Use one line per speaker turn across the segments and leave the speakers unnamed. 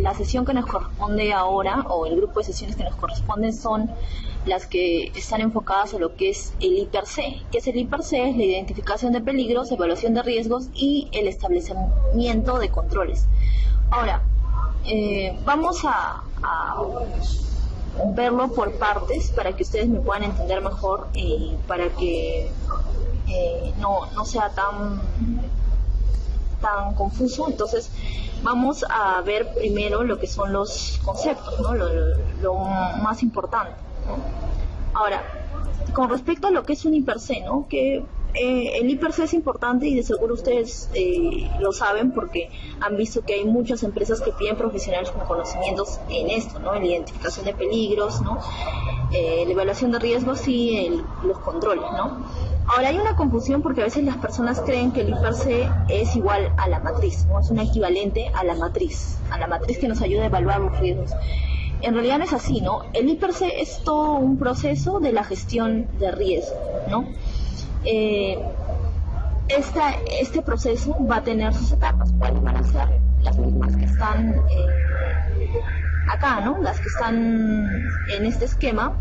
la sesión que nos corresponde ahora, o el grupo de sesiones que nos corresponden, son las que están enfocadas a lo que es el I+C. ¿Qué es el I+C? Es la identificación de peligros, evaluación de riesgos y el establecimiento de controles. Ahora, vamos a verlo por partes para que ustedes me puedan entender mejor, para que no sea tan confuso. Entonces vamos a ver primero lo que son los conceptos, ¿no? Lo más importante, ¿no? Ahora, con respecto a lo que es un I+C, ¿no? Que el I+C es importante y de seguro ustedes lo saben porque han visto que hay muchas empresas que piden profesionales con conocimientos en esto, ¿no? En la identificación de peligros, ¿no? La evaluación de riesgos y los controles, ¿no? Ahora hay una confusión porque a veces las personas creen que el I+C es igual a la matriz, ¿no? Es un equivalente a la matriz que nos ayuda a evaluar los riesgos. En realidad no es así, ¿no? El I+C es todo un proceso de la gestión de riesgo, ¿no? Este proceso va a tener sus etapas. ¿Cuáles van a ser? Las mismas que están acá, ¿no? Las que están en este esquema.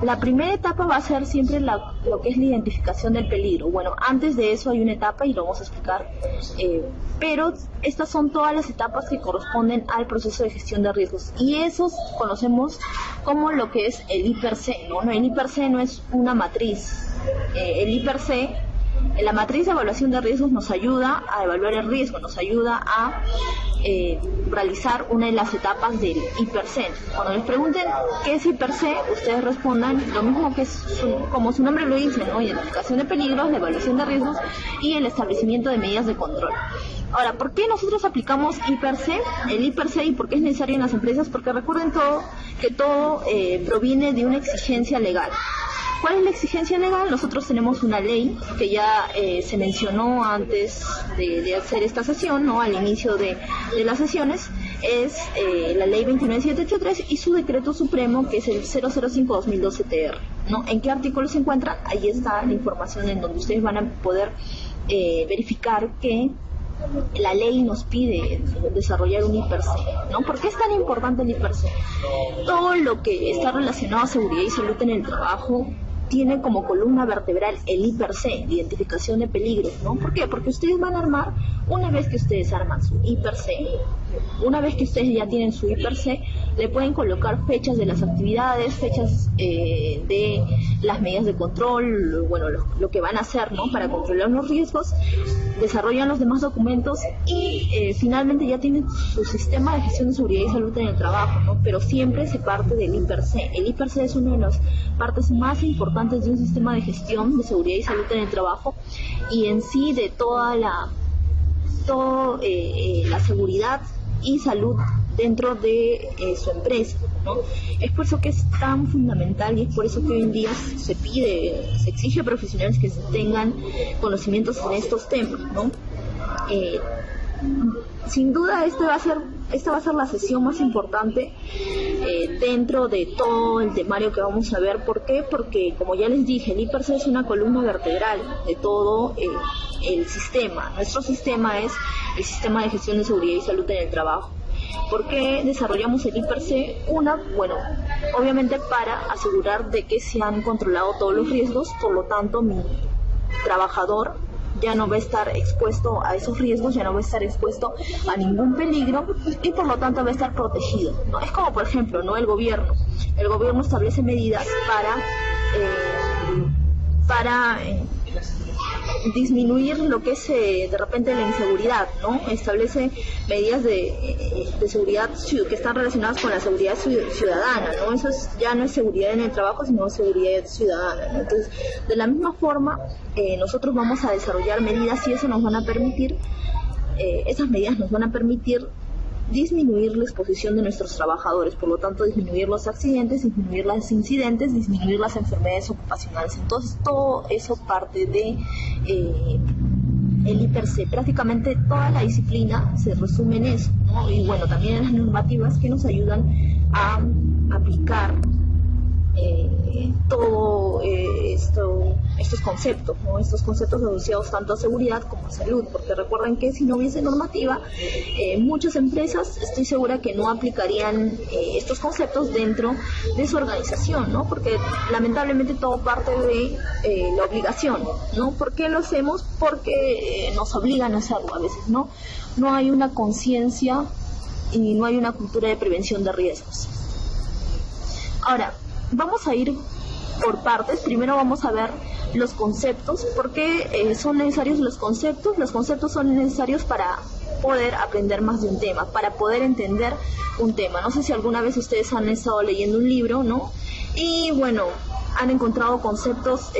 La primera etapa va a ser siempre lo que es la identificación del peligro. Bueno, antes de eso hay una etapa y lo vamos a explicar, pero estas son todas las etapas que corresponden al proceso de gestión de riesgos y esos conocemos como lo que es el I+C, ¿no? El I+C no es una matriz. El I+C, la matriz de evaluación de riesgos nos ayuda a evaluar el riesgo, nos ayuda a realizar una de las etapas del I+C. Cuando les pregunten qué es I+C, ustedes respondan lo mismo que como su nombre lo dice, ¿no? Identificación de peligros, la evaluación de riesgos y el establecimiento de medidas de control. Ahora, ¿por qué nosotros aplicamos I+C? El I+C, ¿y por qué es necesario en las empresas? Porque recuerden que todo proviene de una exigencia legal. ¿Cuál es la exigencia legal? Nosotros tenemos una ley que ya se mencionó antes de hacer esta sesión, ¿no? Al inicio de las sesiones, es la ley 29783 y su decreto supremo, que es el 005-2012 TR, ¿no? ¿En qué artículo se encuentra? Ahí está la información en donde ustedes van a poder verificar que la ley nos pide desarrollar un I+C, ¿no? ¿Por qué es tan importante el I+C? Todo lo que está relacionado a seguridad y salud en el trabajo tiene como columna vertebral el I+C, identificación de peligros, ¿no? ¿Por qué? Porque ustedes van a armar, una vez que ustedes arman su I+C, una vez que ustedes ya tienen su I+C, le pueden colocar fechas de las actividades, fechas de las medidas de control, bueno, lo que van a hacer, ¿no? Para controlar los riesgos, desarrollan los demás documentos y finalmente ya tienen su sistema de gestión de seguridad y salud en el trabajo, ¿no? Pero siempre se parte del I+C. El I+C es una de las partes más importantes de un sistema de gestión de seguridad y salud en el trabajo y en sí de toda la seguridad y salud dentro de su empresa, ¿no? Es por eso que es tan fundamental y es por eso que hoy en día se exige a profesionales que tengan conocimientos en estos temas, ¿no? Sin duda esta va a ser la sesión más importante dentro de todo el temario que vamos a ver. ¿Por qué? Porque, como ya les dije, el I+C es una columna vertebral de todo el sistema. Nuestro sistema es el sistema de gestión de seguridad y salud en el trabajo. ¿Por qué desarrollamos el I+C? Bueno, obviamente para asegurar de que se han controlado todos los riesgos, por lo tanto mi trabajador ya no va a estar expuesto a esos riesgos, ya no va a estar expuesto a ningún peligro y por lo tanto va a estar protegido, ¿no? Es como, por ejemplo, ¿no? El gobierno establece medidas para disminuir lo que es de repente la inseguridad, ¿no? Establece medidas de seguridad que están relacionadas con la seguridad ciudadana, ¿no? Eso ya no es seguridad en el trabajo, sino seguridad ciudadana, ¿no? Entonces, de la misma forma, nosotros vamos a desarrollar medidas y eso nos van a permitir, esas medidas nos van a permitir disminuir la exposición de nuestros trabajadores, por lo tanto disminuir los accidentes, disminuir los incidentes, disminuir las enfermedades ocupacionales. Entonces todo eso parte de el I+C. Prácticamente toda la disciplina se resume en eso, ¿no? Y bueno, también en las normativas que nos ayudan a aplicar todo esto estos conceptos, ¿no? Estos conceptos asociados tanto a seguridad como a salud, porque recuerden que si no hubiese normativa, muchas empresas estoy segura que no aplicarían estos conceptos dentro de su organización, ¿no? Porque lamentablemente todo parte de la obligación, ¿no? ¿Por qué lo hacemos? Porque nos obligan a hacerlo a veces, ¿no? No hay una conciencia y no hay una cultura de prevención de riesgos. Ahora, vamos a ir por partes. Primero vamos a ver los conceptos. ¿Por qué son necesarios los conceptos? Los conceptos son necesarios para poder aprender más de un tema, para poder entender un tema. No sé si alguna vez ustedes han estado leyendo un libro, ¿no? Y bueno, han encontrado conceptos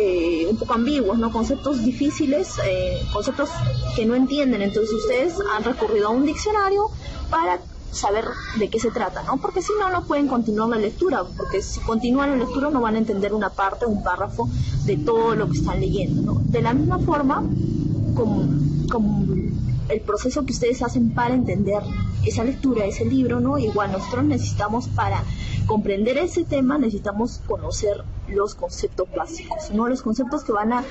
un poco ambiguos, ¿no? Conceptos difíciles, conceptos que no entienden. Entonces ustedes han recurrido a un diccionario para saber de qué se trata, ¿no? Porque si no, no pueden continuar la lectura, porque si continúan la lectura no van a entender una parte, un párrafo de todo lo que están leyendo, ¿no? De la misma forma, como el proceso que ustedes hacen para entender esa lectura, ese libro, ¿no? Igual nosotros necesitamos, para comprender ese tema, necesitamos conocer los conceptos básicos, ¿no? Los conceptos que van a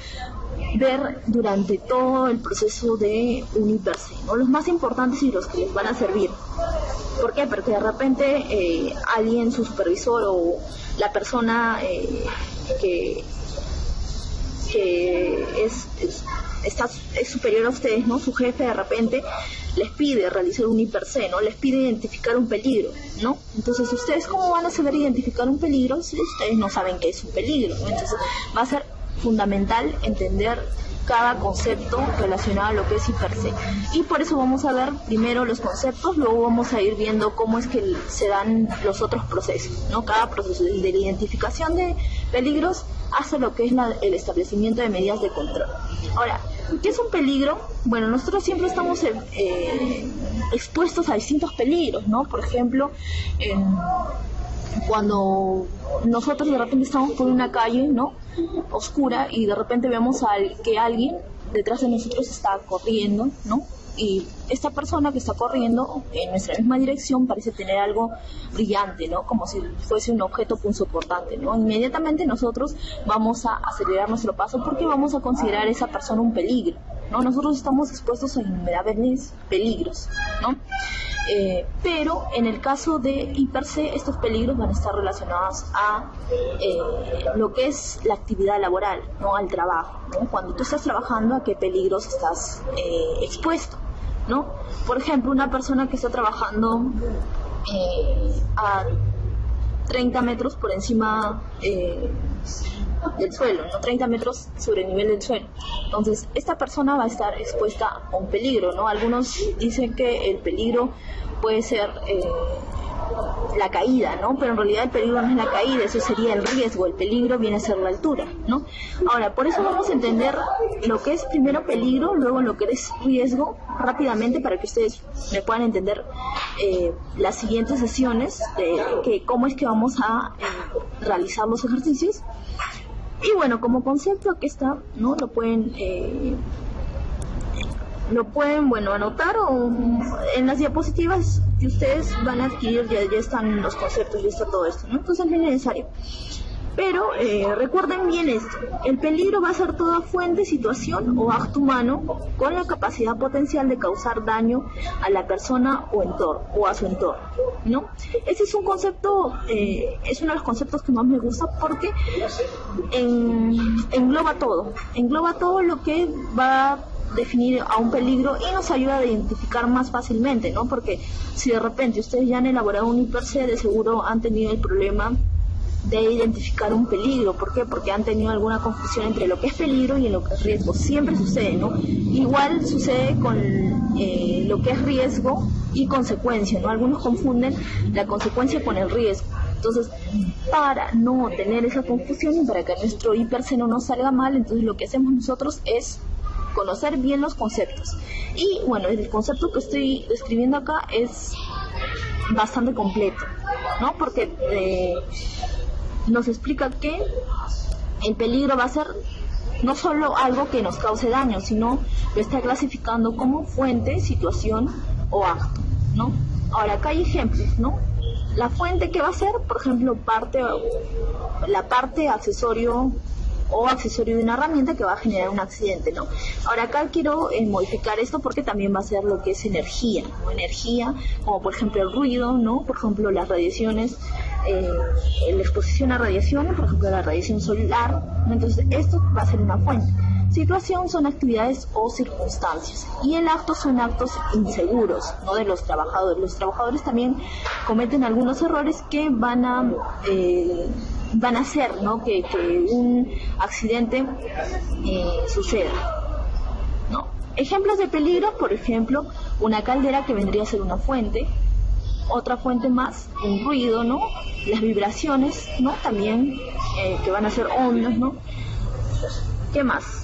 ver durante todo el proceso de un IPRC, ¿no? Los más importantes y los que les van a servir. ¿Por qué? Porque de repente alguien, su supervisor o la persona que es superior a ustedes, ¿no? Su jefe de repente les pide realizar un IPRC, ¿no? Les pide identificar un peligro, ¿no? Entonces, ¿ustedes cómo van a saber identificar un peligro si ustedes no saben qué es un peligro, ¿no? Entonces, va a ser fundamental entender cada concepto relacionado a lo que es IPRC. Y por eso vamos a ver primero los conceptos, luego vamos a ir viendo cómo es que se dan los otros procesos, ¿no? Cada proceso, desde la identificación de peligros hasta lo que es el establecimiento de medidas de control. Ahora, ¿qué es un peligro? Bueno, nosotros siempre estamos expuestos a distintos peligros, ¿no? Por ejemplo, cuando nosotros de repente estamos por una calle, ¿no?, oscura, y de repente vemos que alguien detrás de nosotros está corriendo, ¿no? Y esta persona que está corriendo en nuestra misma dirección parece tener algo brillante, ¿no? Como si fuese un objeto punzocortante, ¿no? Inmediatamente nosotros vamos a acelerar nuestro paso porque vamos a considerar a esa persona un peligro, ¿no? Nosotros estamos expuestos a innumerables peligros, ¿no? Pero en el caso de IPRC, estos peligros van a estar relacionados a lo que es la actividad laboral, ¿no? Al trabajo, ¿no? Cuando tú estás trabajando, ¿a qué peligros estás expuesto, ¿no? Por ejemplo, una persona que está trabajando a 30 metros por encima del suelo, ¿no? 30 metros sobre el nivel del suelo. Entonces, esta persona va a estar expuesta a un peligro, ¿no? Algunos dicen que el peligro puede ser la caída, ¿no? Pero en realidad el peligro no es la caída, eso sería el riesgo. El peligro viene a ser la altura, ¿no? Ahora, por eso vamos a entender lo que es primero peligro, luego lo que es riesgo, rápidamente, para que ustedes me puedan entender las siguientes sesiones de cómo es que vamos a realizar los ejercicios. Y bueno, como concepto aquí está, ¿no? Lo pueden bueno, anotar, o en las diapositivas que ustedes van a adquirir ya están los conceptos, ya está todo esto, ¿no? Entonces no es necesario. Pero recuerden bien esto: el peligro va a ser toda fuente, situación o acto humano con la capacidad potencial de causar daño a la persona o entorno, o a su entorno, ¿no? Ese es un concepto, es uno de los conceptos que más me gusta, porque engloba todo lo que va a definir a un peligro y nos ayuda a identificar más fácilmente, ¿no? Porque si de repente ustedes ya han elaborado un IPRC, de seguro han tenido el problema de identificar un peligro. ¿Por qué? Porque han tenido alguna confusión entre lo que es peligro y lo que es riesgo. Siempre sucede, ¿no? Igual sucede con lo que es riesgo y consecuencia, ¿no? Algunos confunden la consecuencia con el riesgo. Entonces, para no tener esa confusión y para que nuestro IPRC no nos salga mal, entonces lo que hacemos nosotros es conocer bien los conceptos. Y bueno, el concepto que estoy describiendo acá es bastante completo, ¿no? Porque nos explica que el peligro va a ser no solo algo que nos cause daño, sino lo está clasificando como fuente, situación o acto, ¿no? Ahora, acá hay ejemplos, ¿no? La fuente, que va a ser, por ejemplo, la parte accesorio o accesorio de una herramienta que va a generar un accidente, ¿no? Ahora acá quiero modificar esto porque también va a ser lo que es energía, ¿no? Energía, como por ejemplo el ruido, ¿no? Por ejemplo las radiaciones, la exposición a radiación, por ejemplo la radiación solar, ¿no? Entonces esto va a ser una fuente. Situación son actividades o circunstancias y el acto son actos inseguros, ¿no? De los trabajadores. Los trabajadores también cometen algunos errores que van a hacer, ¿no? que un accidente suceda, ¿no? Ejemplos de peligro, por ejemplo, una caldera que vendría a ser una fuente, otra fuente más, un ruido, ¿no? Las vibraciones, ¿no? También que van a ser ondas, ¿no? ¿Qué más?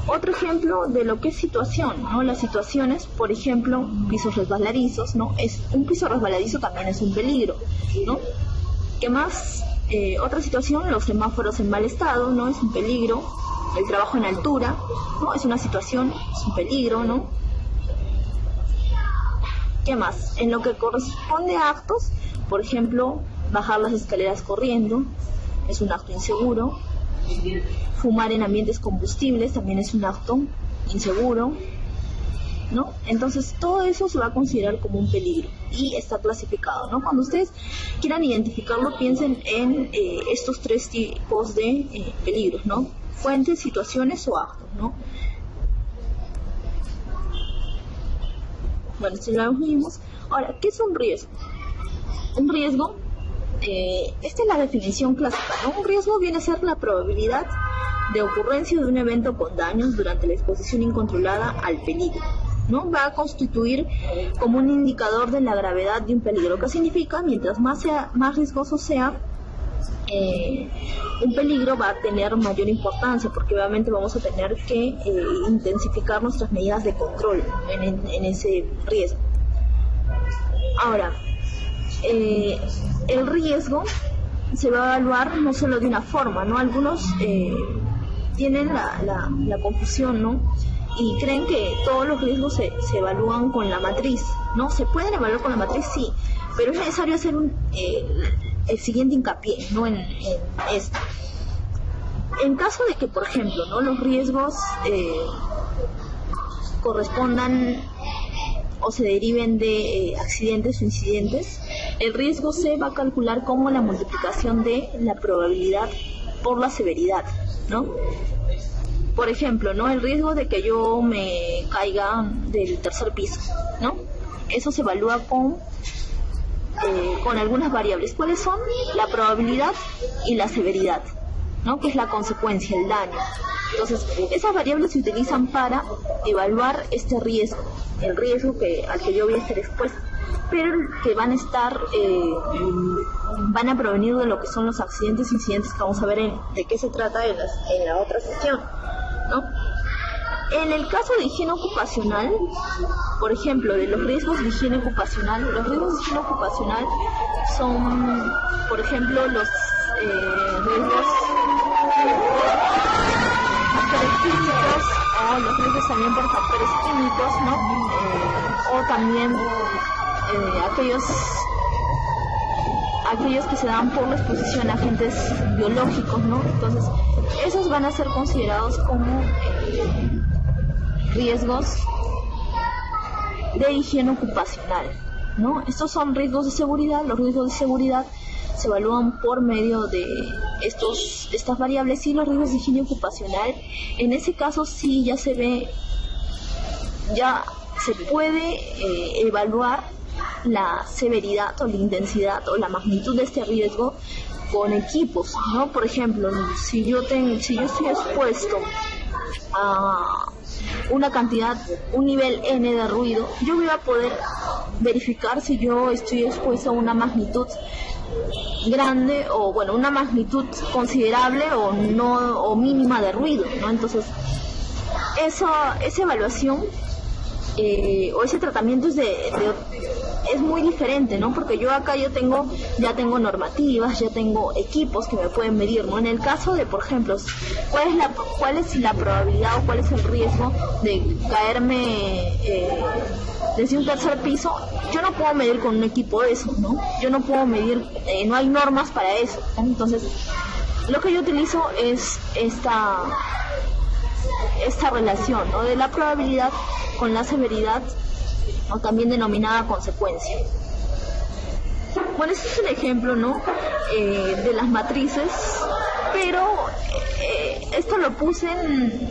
Otro ejemplo de lo que es situación, ¿no? Las situaciones, por ejemplo, pisos resbaladizos, ¿no? Un piso resbaladizo también es un peligro, ¿no? ¿Qué más? Otra situación, los semáforos en mal estado, ¿no? Es un peligro. El trabajo en altura, ¿no? Es una situación, es un peligro, ¿no? ¿Qué más? En lo que corresponde a actos, por ejemplo, bajar las escaleras corriendo, es un acto inseguro. Fumar en ambientes combustibles también es un acto inseguro, ¿no? Entonces todo eso se va a considerar como un peligro y está clasificado, ¿no? Cuando ustedes quieran identificarlo, piensen en estos tres tipos de peligros, ¿no? Fuentes, situaciones o actos, ¿no? Bueno, si lo vimos. Ahora, ¿qué es un riesgo? Un riesgo, esta es la definición clásica, ¿no? Un riesgo viene a ser la probabilidad de ocurrencia de un evento con daños durante la exposición incontrolada al peligro, ¿no? Va a constituir como un indicador de la gravedad de un peligro. ¿Qué significa? Mientras más riesgoso sea un peligro, va a tener mayor importancia, porque obviamente vamos a tener que intensificar nuestras medidas de control en ese riesgo. Ahora, el riesgo se va a evaluar no solo de una forma, ¿no? Algunos tienen la confusión, ¿no? Y creen que todos los riesgos se evalúan con la matriz, ¿no? ¿Se pueden evaluar con la matriz? Sí, pero es necesario hacer el siguiente hincapié, ¿no? En esto. En caso de que, por ejemplo, ¿no? Los riesgos correspondan o se deriven de accidentes o incidentes, el riesgo se va a calcular como la multiplicación de la probabilidad por la severidad, ¿no? Por ejemplo, ¿no? El riesgo de que yo me caiga del tercer piso, ¿no? Eso se evalúa con algunas variables. ¿Cuáles son? La probabilidad y la severidad, ¿no? Que es la consecuencia, el daño. Entonces, esas variables se utilizan para evaluar este riesgo, el riesgo al que yo voy a estar expuesto, pero que van a provenir de lo que son los accidentes e incidentes que vamos a ver de qué se trata en la otra sesión, ¿no? En el caso de higiene ocupacional, por ejemplo, de los riesgos de higiene ocupacional, son, por ejemplo, los riesgos factores físicos o los riesgos también por factores químicos, ¿no? O también aquellos que se dan por la exposición a agentes biológicos, ¿no? Entonces, esos van a ser considerados como riesgos de higiene ocupacional, ¿no? Estos son riesgos de seguridad. Los riesgos de seguridad se evalúan por medio de estas variables, y los riesgos de higiene ocupacional, en ese caso sí ya se puede evaluar la severidad o la intensidad o la magnitud de este riesgo con equipos, ¿no? Por ejemplo, si yo estoy expuesto a un nivel N de ruido, yo voy a poder verificar si yo estoy expuesto a una magnitud grande o, bueno, una magnitud considerable o mínima de ruido, ¿no? Entonces, esa evaluación o ese tratamiento es muy diferente, ¿no? Porque yo acá ya tengo normativas, ya tengo equipos que me pueden medir, ¿no? En el caso de, por ejemplo, ¿cuál es la probabilidad o cuál es el riesgo de caerme desde un tercer piso? Yo no puedo medir con un equipo eso, ¿no? Yo no puedo medir, no hay normas para eso, ¿no? Entonces, lo que yo utilizo es esta relación, ¿no?, de la probabilidad con la severidad, o también denominada consecuencia. Bueno, este es un ejemplo, ¿no?, de las matrices, pero esto lo puse,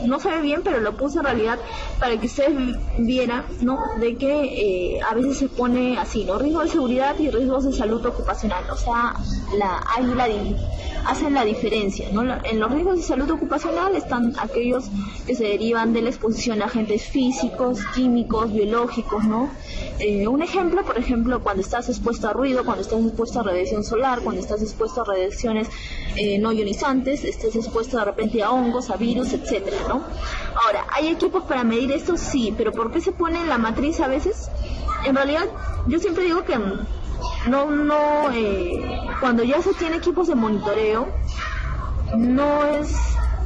no se ve bien, pero lo puse en realidad para que ustedes vieran, ¿no?, de que a veces se pone así, ¿no?, riesgos de seguridad y riesgos de salud ocupacional. O sea, hacen la diferencia, ¿no? En los riesgos de salud ocupacional están aquellos que se derivan de la exposición a agentes físicos, químicos, biológicos, ¿no? Un ejemplo, por ejemplo, cuando estás expuesto a ruido, cuando estás expuesto a radiación solar, cuando estás expuesto a radiaciones no ionizantes, estás expuesto de repente a hongos, a virus, etcétera, ¿no? Ahora, ¿hay equipos para medir esto? Sí, pero ¿por qué se pone en la matriz a veces? En realidad, yo siempre digo que cuando ya se tiene equipos de monitoreo,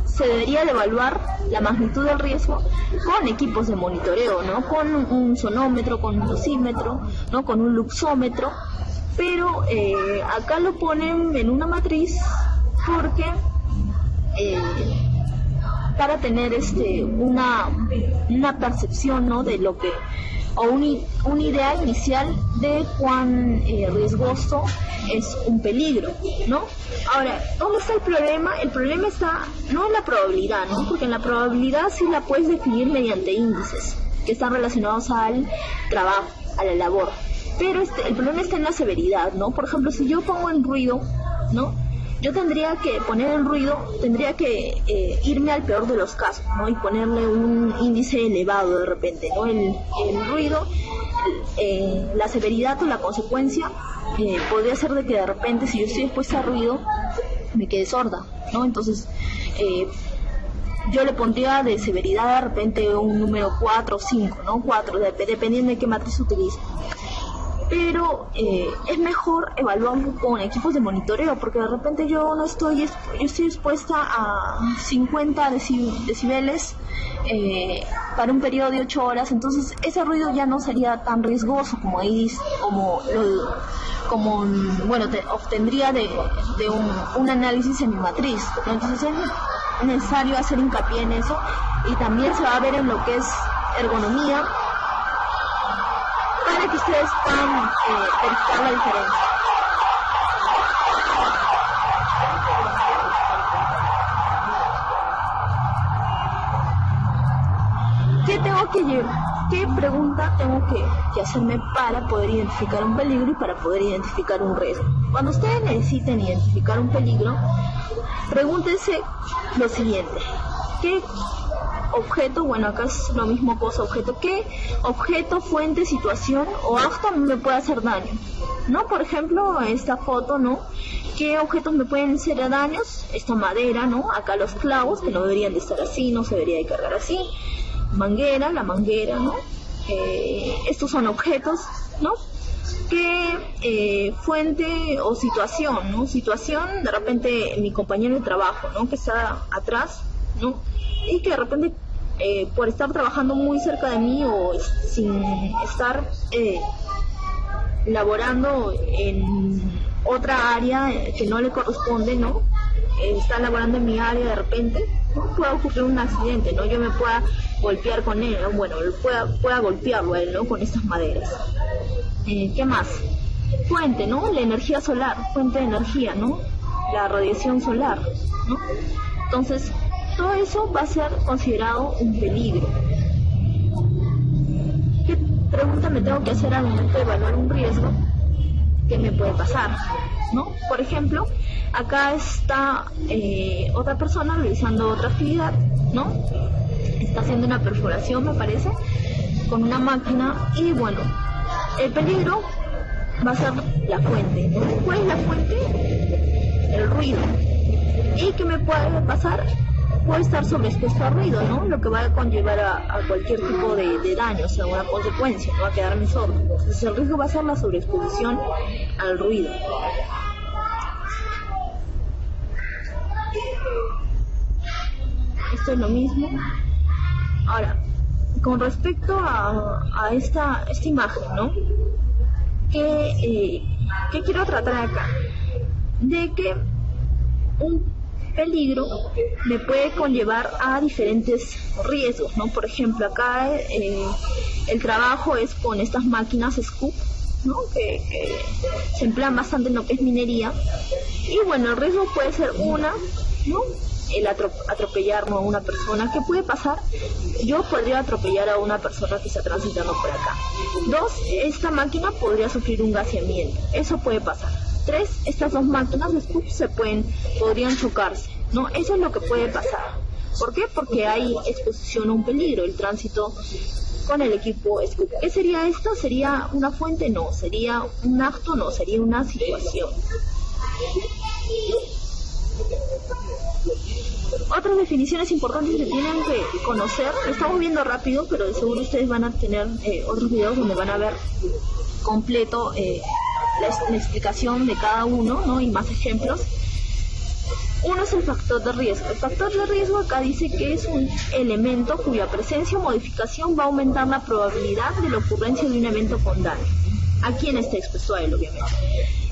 se debería de evaluar la magnitud del riesgo con equipos de monitoreo, ¿no?, con un sonómetro, con un dosímetro, ¿no?, con un luxómetro, pero acá lo ponen en una matriz porque para tener una percepción, ¿no?, de lo que, o una idea inicial de cuán riesgoso es un peligro, ¿no? Ahora, ¿dónde está el problema? El problema está no en la probabilidad, ¿no?, porque en la probabilidad sí la puedes definir mediante índices que están relacionados al trabajo, a la labor, pero el problema está en la severidad, ¿no? Por ejemplo, si yo pongo en ruido, ¿no?, yo tendría que poner en ruido, tendría que irme al peor de los casos, ¿no?, y ponerle un índice elevado de repente, ¿no? El ruido, la severidad o la consecuencia podría ser de que de repente, si yo estoy expuesta a ruido, me quede sorda, ¿no? Entonces, yo le pondría de severidad de repente un número 4 o 5, ¿no? 4, dependiendo de qué matriz utilice. Pero es mejor evaluarlo con equipos de monitoreo, porque de repente yo estoy expuesta a 50 decibeles para un periodo de 8 horas, entonces ese ruido ya no sería tan riesgoso como obtendría de un análisis en mi matriz, ¿no? Entonces es necesario hacer hincapié en eso, y también se va a ver en lo que es ergonomía, para que ustedes puedan verificar la diferencia. ¿Qué pregunta tengo que hacerme para poder identificar un peligro y para poder identificar un riesgo? Cuando ustedes necesiten identificar un peligro, pregúntense lo siguiente: ¿qué objeto, bueno, acá es lo mismo cosa, objeto, qué objeto, fuente, situación o acto me puede hacer daño, ¿no? Por ejemplo, esta foto, ¿no?, ¿qué objetos me pueden hacer daños? Esta madera, ¿no? Acá los clavos, que no deberían de estar así, no se debería de cargar así. La manguera, ¿no? Estos son objetos, ¿no? ¿Qué fuente o situación, ¿no? Situación, de repente mi compañero de trabajo, ¿no?, que está atrás, ¿no?, y que de repente por estar trabajando muy cerca de mí o sin estar laborando en otra área que no le corresponde, ¿no?, está laborando en mi área, de repente pueda ocurrir un accidente, ¿no?, yo me pueda golpear con él, ¿no? Bueno, pueda golpearlo a él, ¿no?, con estas maderas. ¿Qué más? Fuente, ¿no?, la energía solar, fuente de energía, ¿no?, la radiación solar, ¿no? Entonces, todo eso va a ser considerado un peligro. ¿Qué pregunta me tengo que hacer al momento de evaluar un riesgo? ¿Qué me puede pasar, ¿no? Por ejemplo, acá está otra persona realizando otra actividad, ¿no? Está haciendo una perforación, me parece, con una máquina, y bueno, el peligro va a ser la fuente, ¿no? ¿Cuál es la fuente? El ruido. ¿Y qué me puede pasar? Puede estar sobreexpuesto al ruido, ¿no?, lo que va a conllevar a cualquier tipo de daño, o sea, una consecuencia, no va a quedarme sordo. Entonces el riesgo va a ser la sobreexposición al ruido. Esto es lo mismo. Ahora, con respecto a esta imagen, ¿no?, ¿qué quiero tratar acá? De que peligro me puede conllevar a diferentes riesgos, ¿no? Por ejemplo, acá el trabajo es con estas máquinas scoop, ¿no? que se emplean bastante en lo que es minería. Y bueno, el riesgo puede ser ¿no? El atropellar, ¿no?, a una persona. ¿Qué puede pasar? Yo podría atropellar a una persona que está transitando por acá. 2, esta máquina podría sufrir un gaseamiento. Eso puede pasar. 3, estas dos máquinas podrían chocarse, ¿no? Eso es lo que puede pasar. ¿Por qué? Porque hay exposición a un peligro, el tránsito con el equipo SCOOP. ¿Qué sería esto? ¿Sería una fuente? No. ¿Sería un acto? No. Sería una situación. Otras definiciones importantes que tienen que conocer, lo estamos viendo rápido, pero de seguro ustedes van a tener otros videos donde van a ver completo la explicación de cada uno, ¿no? Y más ejemplos. Uno es el factor de riesgo. El factor de riesgo acá dice que es un elemento cuya presencia o modificación va a aumentar la probabilidad de la ocurrencia de un evento con daño. ¿A quién está expuesto a él, obviamente?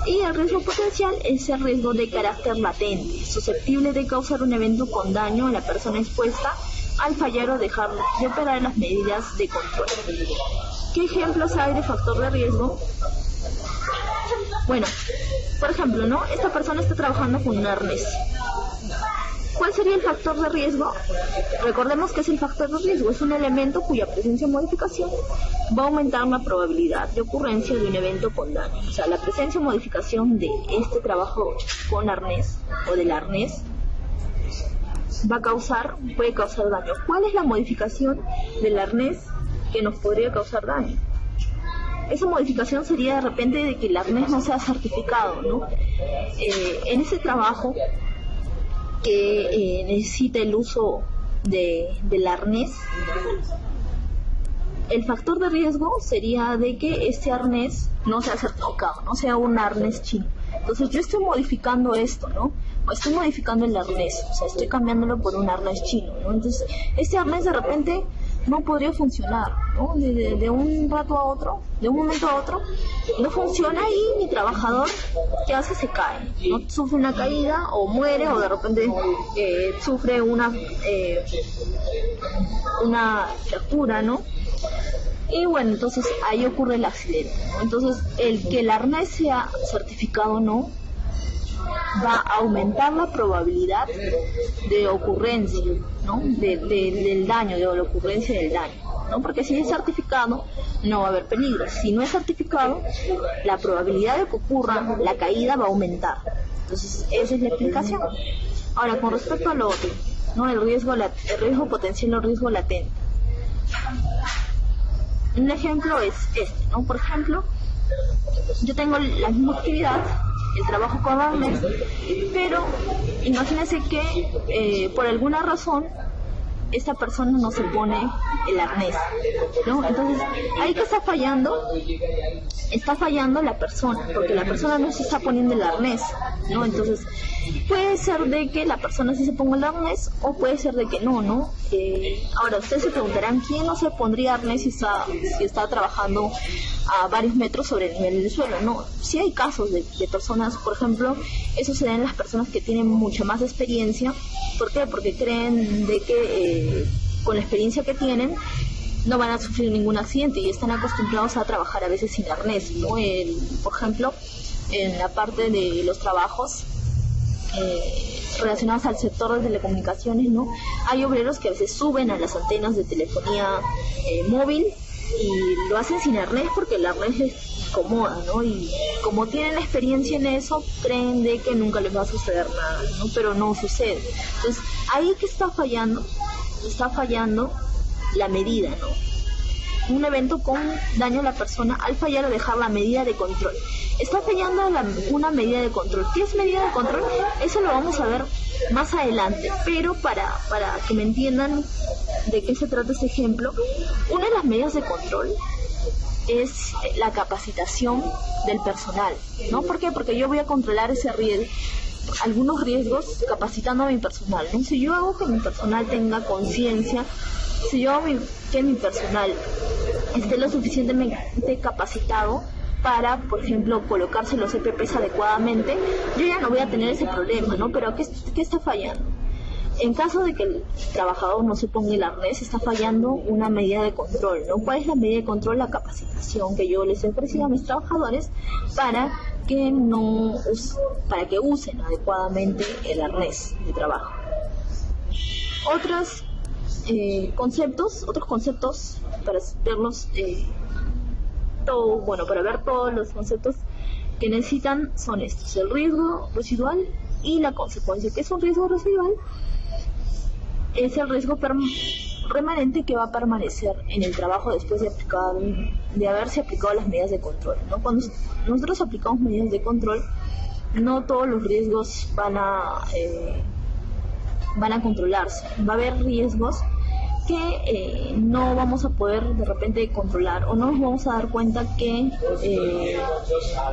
Y el riesgo potencial es el riesgo de carácter latente, susceptible de causar un evento con daño a la persona expuesta al fallar o dejar de operar las medidas de control. ¿Qué ejemplos hay de factor de riesgo? Bueno, por ejemplo, ¿no? Esta persona está trabajando con un arnés. ¿Cuál sería el factor de riesgo? Recordemos que es el factor de riesgo, es un elemento cuya presencia o modificación va a aumentar la probabilidad de ocurrencia de un evento con daño. O sea, la presencia o modificación de este trabajo con arnés o del arnés puede causar daño. ¿Cuál es la modificación del arnés que nos podría causar daño? Esa modificación sería de repente de que el arnés no sea certificado, ¿no? En ese trabajo que necesita el uso del arnés, el factor de riesgo sería de que este arnés no sea certificado, no sea un arnés chino. Entonces yo estoy modificando esto, ¿no? Estoy modificando el arnés, o sea, estoy cambiándolo por un arnés chino, ¿no? Entonces este arnés de repente no podría funcionar, ¿no? De un rato a otro, de un momento a otro, no funciona y mi trabajador, ¿qué hace? Se cae, ¿no? Sufre una caída o muere o de repente sufre una fractura, ¿no? Y bueno, entonces ahí ocurre el accidente, ¿no? Entonces el que el arnés sea certificado o no va a aumentar la probabilidad de ocurrencia, ¿no? del daño, de la ocurrencia del daño, ¿no? Porque si es certificado no va a haber peligro. Si no es certificado, la probabilidad de que ocurra la caída va a aumentar. Entonces esa es la explicación. Ahora, con respecto a lo otro, ¿no? El riesgo potencial o riesgo latente. Un ejemplo es este, ¿no? Por ejemplo, yo tengo la misma actividad, el trabajo con arnés, pero imagínense que por alguna razón esta persona no se pone el arnés, ¿no? Entonces, ahí que está fallando la persona, porque la persona no se está poniendo el arnés, ¿no? Entonces, puede ser de que la persona sí se ponga el arnés o puede ser de que no, ¿no? Ahora, ustedes se preguntarán, ¿quién no se pondría arnés si está trabajando a varios metros sobre el nivel del suelo? No, sí hay casos de personas, por ejemplo, eso se da en las personas que tienen mucha más experiencia. ¿Por qué? Porque creen de que con la experiencia que tienen no van a sufrir ningún accidente y están acostumbrados a trabajar a veces sin arnés, ¿no? Por ejemplo, en la parte de los trabajos relacionados al sector de telecomunicaciones, ¿no? Hay obreros que a veces suben a las antenas de telefonía móvil y lo hacen sin arnés porque el arnés les incomoda, ¿no? Y como tienen experiencia en eso, creen de que nunca les va a suceder nada, ¿no? Pero no sucede. Entonces, ahí que está fallando la medida, ¿no? Un evento con daño a la persona al fallar o dejar la medida de control. Está fallando una medida de control. ¿Qué es medida de control? Eso lo vamos a ver más adelante, pero para que me entiendan de qué se trata este ejemplo, una de las medidas de control es la capacitación del personal, ¿no? ¿Por qué? Porque yo voy a controlar algunos riesgos capacitando a mi personal, ¿no? Si yo hago que mi personal tenga conciencia, si yo hago que mi personal esté lo suficientemente capacitado para, por ejemplo, colocarse los EPPs adecuadamente, yo ya no voy a tener ese problema, ¿no? Pero ¿qué está fallando? En caso de que el trabajador no se ponga el arnés, está fallando una medida de control, ¿no? ¿Cuál es la medida de control? La capacitación que yo les he ofrecido a mis trabajadores para que usen adecuadamente el arnés de trabajo. Otros conceptos para verlos para ver todos los conceptos que necesitan son estos: el riesgo residual y la consecuencia. ¿Qué es un riesgo residual? Es el riesgo remanente que va a permanecer en el trabajo después de haberse aplicado las medidas de control, ¿no? Cuando nosotros aplicamos medidas de control, no todos los riesgos van a controlarse. Va a haber riesgos que no vamos a poder de repente controlar, o no nos vamos a dar cuenta que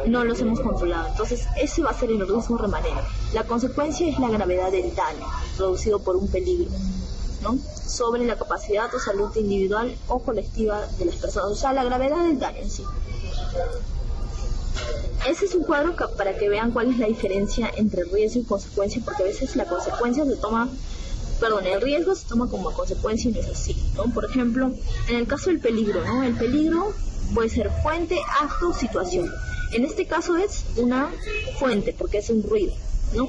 no los hemos controlado. Entonces ese va a ser el riesgo remanente. La consecuencia es la gravedad del daño producido por un peligro, ¿no?, sobre la capacidad o salud individual o colectiva de las personas, o sea, la gravedad del daño en sí. Ese es un cuadro para que vean cuál es la diferencia entre riesgo y consecuencia, porque a veces la consecuencia el riesgo se toma como consecuencia y no es así, ¿no? Por ejemplo, en el caso del peligro, ¿no? El peligro puede ser fuente, acto, situación. En este caso es una fuente, porque es un ruido, ¿no?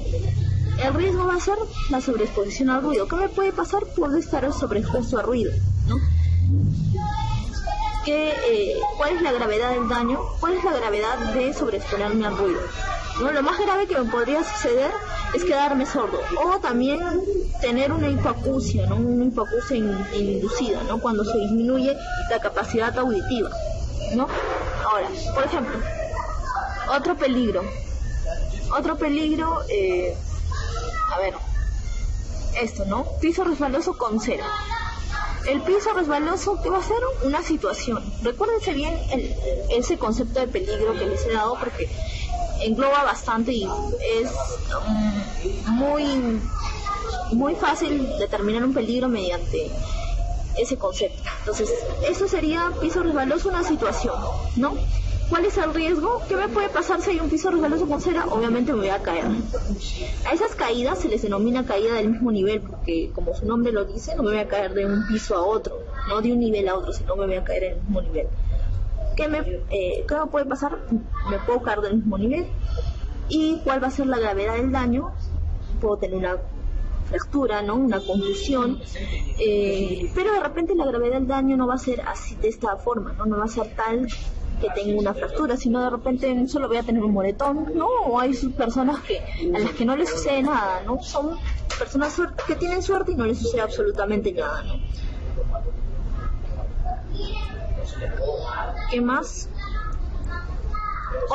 El riesgo va a ser la sobreexposición al ruido. ¿Qué me puede pasar por estar sobreexpuesto al ruido, ¿no? ¿Cuál es la gravedad del daño? ¿Cuál es la gravedad de sobreexponerme al ruido? ¿No? Lo más grave que me podría suceder es quedarme sordo, o también tener una hipoacusia, ¿no? Una hipoacusia inducida, ¿no? Cuando se disminuye la capacidad auditiva, ¿no? Ahora, por ejemplo, otro peligro, esto, ¿no? Piso resbaloso con cera. El piso resbaloso, ¿qué va a ser? Una situación. Recuérdense bien ese concepto de peligro que les he dado, porque engloba bastante y es muy fácil determinar un peligro mediante ese concepto. Entonces, eso sería piso resbaloso, una situación, ¿no? ¿Cuál es el riesgo? ¿Qué me puede pasar si hay un piso resbaloso con cera? Obviamente me voy a caer. A esas caídas se les denomina caída del mismo nivel, porque como su nombre lo dice, no me voy a caer de un piso a otro, no de un nivel a otro, sino me voy a caer en el mismo nivel. ¿Qué me puede pasar? Me puedo caer del mismo nivel. ¿Y cuál va a ser la gravedad del daño? Puedo tener una fractura, ¿no? Una contusión, pero de repente la gravedad del daño no va a ser así, de esta forma, ¿no? No va a ser tal que tenga una fractura, sino de repente solo voy a tener un moretón, ¿no? O hay personas a las que no les sucede nada, ¿no? Son personas que tienen suerte y no les sucede absolutamente nada, ¿no? ¿Qué más?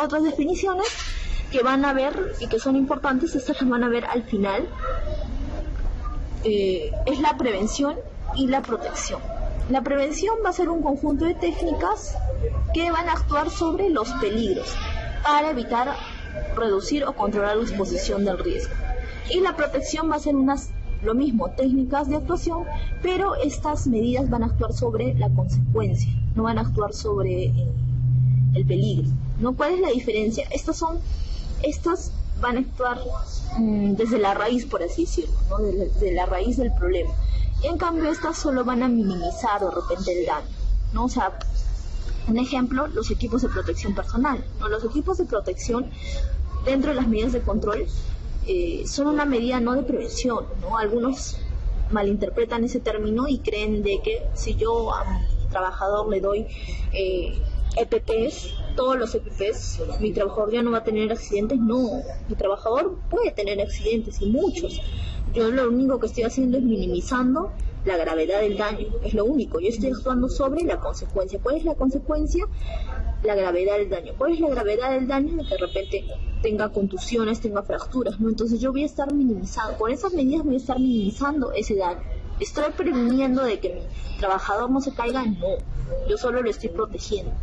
Otras definiciones que van a ver y que son importantes, estas las van a ver al final, es la prevención y la protección. La prevención va a ser un conjunto de técnicas que van a actuar sobre los peligros para evitar, reducir o controlar la exposición del riesgo. Y la protección va a ser lo mismo, técnicas de actuación, pero estas medidas van a actuar sobre la consecuencia, no van a actuar sobre el peligro, ¿no? ¿Cuál es la diferencia? Estas van a actuar desde la raíz, por así decirlo, ¿no? Desde la raíz del problema. Y en cambio estas solo van a minimizar de repente el daño, ¿no? O sea, un ejemplo, los equipos de protección personal, ¿no? Los equipos de protección dentro de las medidas de control son una medida no de prevención, ¿no? Algunos malinterpretan ese término y creen de que si yo a mi trabajador le doy EPPs, todos los EPPs, mi trabajador ya no va a tener accidentes. No, mi trabajador puede tener accidentes, y muchos. Yo lo único que estoy haciendo es minimizando la gravedad del daño, es lo único. Yo estoy actuando sobre la consecuencia. ¿Cuál es la consecuencia? La gravedad del daño. ¿Cuál es la gravedad del daño? De que de repente tenga contusiones, tenga fracturas, ¿no? Entonces yo voy a estar minimizando, con esas medidas voy a estar minimizando ese daño. ¿Estoy previniendo de que mi trabajador no se caiga? No, yo solo lo estoy protegiendo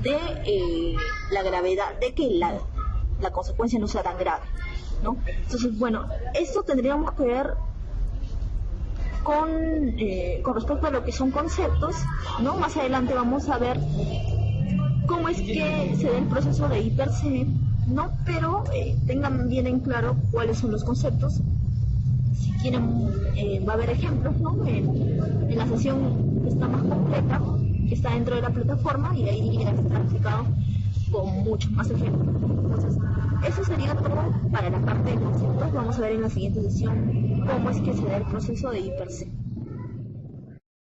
de la gravedad, de que la consecuencia no sea tan grave, ¿no? Entonces, bueno, esto tendríamos que ver con respecto a lo que son conceptos, ¿no? Más adelante vamos a ver cómo es que se da el proceso de hiper-C, ¿no? Pero tengan bien en claro cuáles son los conceptos. Si quieren, va a haber ejemplos, ¿no? En la sesión que está más completa, que está dentro de la plataforma, y ahí está explicado con muchos más ejemplos. Entonces, eso sería todo para la parte de conceptos. Vamos a ver en la siguiente sesión cómo es que se da el proceso de hiper-C.